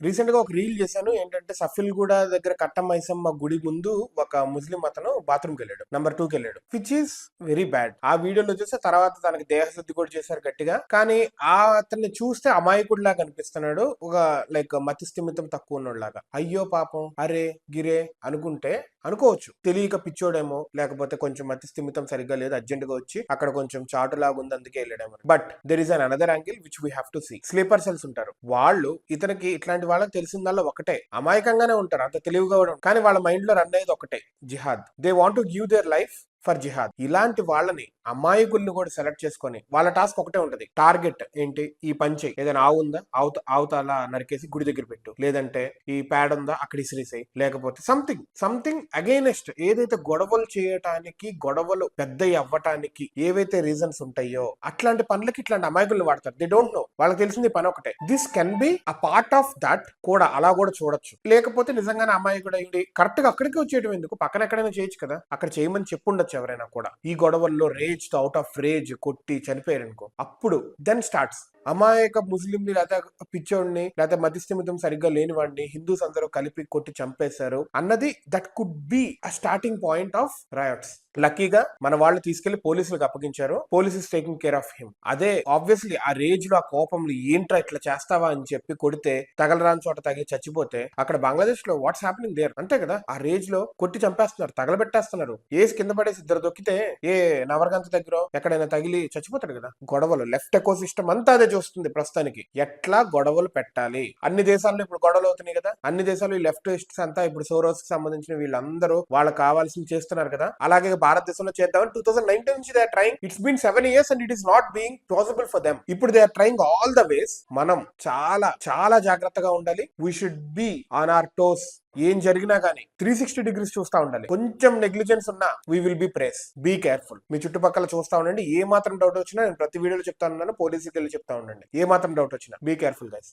Recent గా ఒక reel చేశాను. ఏంటంటే సఫిల్గూడ దగ్గర కట్టమైసమ్మ గుడి ముందు ఒక ముస్లిం అతను బాత్రూమ్కి వెళ్ళాడు, నంబర్ 2కి వెళ్ళాడు, విచ్ ఈస్ వెరీ బ్యాడ్. ఆ వీడియోలో చూస్తే తర్వాత తనకి దేహశుద్ధి కూడా చేశారు గట్టిగా. కానీ ఆ అతన్ని చూస్తే అమాయకుడిలా కనిపిస్తున్నాడు, ఒక లైక్ మతి స్థిమితం తక్కువ ఉన్నోళ్ళలాగా. అయ్యో పాపం, అరే గిరే అనుకుంటే అనుకోవచ్చు, తెలియక పిచ్చోడేమో, లేకపోతే కొంచెం మతి స్థిమితం సరిగ్గా లేదు, అర్జెంట్ గా వచ్చి అక్కడ కొంచెం చాటులాగా ఉంది అందుకే వెళ్ళాడేమో. But there is an another angle which we have to see. Sleeper cells ఉంటారు, వాళ్ళు ఇతనికి ఇట్లాంటి వాళ్ళకి తెలిసిందల్లా ఒకటే, అమాయకంగానే ఉంటారు, అంత తెలివిగా కూడా, కానీ వాళ్ళ మైండ్ లో రన్ అయ్యేది ఒకటే, జిహాద్. They want to give their life for jihad. ఇలాంటి వాళ్ళని అమాయకుల్ని కూడా సెలెక్ట్ చేసుకొని వాళ్ళ టాస్క్ ఒకటే ఉంటది, టార్గెట్ ఏంటి, ఈ పంచి ఏదైనా ఆవు ఉందా ఆవుతాల నరికేసి గుడి దగ్గర పెట్టు, లేదంటే ఈ ప్యాడ్ ఉందా అక్కడ ఇసిరేసాయి, లేకపోతే సంథింగ్ అగైనెస్ట్ ఏదైతే గొడవలు చేయటానికి, గొడవలు పెద్ద అవ్వటానికి ఏవైతే రీజన్స్ ఉంటాయో అట్లాంటి పనులకి ఇట్లాంటి అమాయకుల్ని వాడతారు. దే డోంట్ నో, వాళ్ళకి తెలిసింది పని ఒకటే. This can be a part of that కూడా, అలా కూడా చూడొచ్చు. లేకపోతే నిజంగానే అమాయకుడు అయ్యి కరెక్ట్ గా అక్కడికి వచ్చేయడం ఎందుకు, పక్కన ఎక్కడైనా చేయొచ్చు కదా, అక్కడ చేయమని చెప్పుండొచ్చు ఎవరైనా కూడా. ఈ గొడవల్లో రేజ్ తో అవుట్ ఆఫ్ రేజ్ కొట్టి చనిపోయారనుకో, అప్పుడు దెన్ స్టార్ట్స్. అమాయక ముస్లింని లేకపోతే పిచ్చోడిని లేకపోతే మతిస్థిమితం సరిగ్గా లేని వాడిని హిందూస్ అందరూ కలిపి కొట్టి చంపేశారు అన్నది, that could be a starting point of riots. లక్కీగా మన వాళ్ళు తీసుకెళ్లి పోలీసులకు అప్పగించారు, police is taking care of him. అదే ఆబ్వియస్లీ ఆ రేజ్ లో, ఆ కోపంలో ఏంట్రా ఇట్లా చేస్తావా అని చెప్పి కొడితే, తగలరాని చోట తగిలి చచ్చిపోతే అక్కడ బంగ్లాదేశ్ లో వాట్స్ హ్యాపెనింగ్ దేర్, అంతే కదా. ఆ రేజ్ లో కొట్టి చంపేస్తున్నారు, తగలబెట్టేస్తున్నారు, ఏసి కింద పడేసి ఇద్దరు దొక్కితే ఏ నవరగంత దగ్గర ఎక్కడైనా తగిలి చచ్చిపోతాడు కదా. గొడవలు, లెఫ్ట్ ఎకో సిస్టమ్ అంతా అదే చూస్తుంది ప్రస్తుతానికి, ఎట్లా గొడవలు పెట్టాలి. అన్ని దేశాల్లో ఇప్పుడు గొడవలు అవుతున్నాయి కదా, అన్ని దేశాలు ఈ లెఫ్టిస్ట్స్ అంతా ఇప్పుడు సోరోస్ కి సంబంధించిన వీళ్ళందరూ వాళ్ళకి కావాల్సింది చేస్తున్నారు కదా. అలాగే భారతదేశంలో చేద్దామని 2019 నుంచి they are trying. It's been 7 years and it is not being possible for them. ఇప్పుడు they are trying all the ways. మనం చాలా చాలా జాగ్రత్తగా ఉండాలి. We should be on our toes. ఏం జరిగినా కానీ 360 degrees చూస్తా ఉండాలి. కొంచెం నెగ్లిజెన్స్ ఉన్నా we will be prey. Be careful. మీ చుట్టుపక్కల చూస్తా ఉండండి. ఏ మాత్రం డౌట్ వచ్చినా నేను ప్రతి వీడియోలో చెప్తా ఉన్నాను, పోలీసుకి వెళ్ళి చెప్తా ఉండండి. ఏ మాత్రం డౌట్ వచ్చినా బీ కేర్ఫుల్ గైస్.